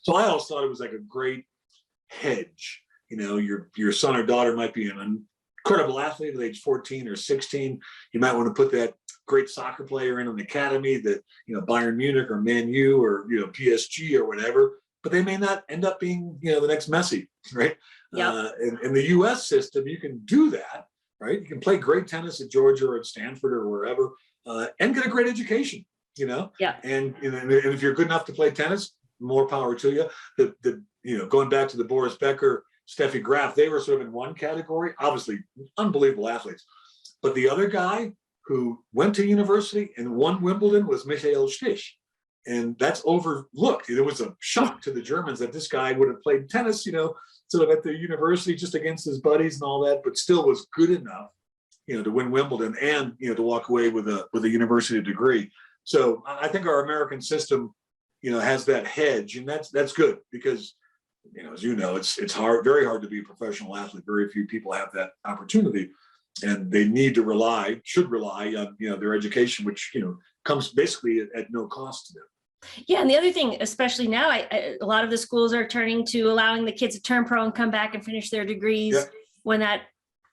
So I always thought it was like a great hedge. You know, your son or daughter might be an incredible athlete at age 14 or 16. You might want to put that great soccer player in an academy that, you know, Bayern Munich or Man U or, you know, PSG or whatever, but they may not end up being, you know, the next Messi, right? Yep. In the US system, you can do that, right? You can play great tennis at Georgia or at Stanford or wherever, and get a great education, you know? Yeah. And if you're good enough to play tennis, more power to you. You know, going back to the Boris Becker, Steffi Graf, they were sort of in one category, obviously unbelievable athletes. But the other guy who went to university and won Wimbledon was Michael Stich. And that's overlooked. It was a shock to the Germans that this guy would have played tennis, you know, sort of at the university just against his buddies and all that, but still was good enough, you know, to win Wimbledon and, you know, to walk away with a university degree. So I think our American system, you know, has that hedge, and that's good because, you know, as you know, it's hard, very hard to be a professional athlete. Very few people have that opportunity, and they should rely on, you know, their education, which, you know, comes basically at no cost to them. Yeah, and the other thing, especially now, a lot of the schools are turning to allowing the kids to turn pro and come back and finish their degrees when that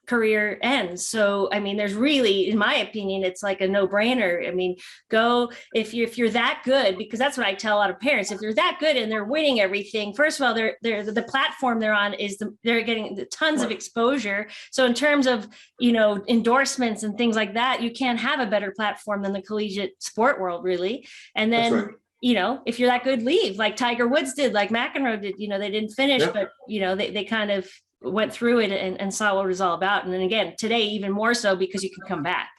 career ends. So, I mean, there's really, in my opinion, it's like a no-brainer. I mean, go if you're that good, because that's what I tell a lot of parents. If they're that good and they're winning everything, first of all, the platform they're on they're getting tons of exposure. So in terms of, you know, endorsements and things like that, you can't have a better platform than the collegiate sport world, really. And then, you know, if you're that good, leave like Tiger Woods did, like McEnroe did. You know, they didn't finish, but, you know, they kind of went through it and saw what it was all about. And then again, today, even more so because you can come back.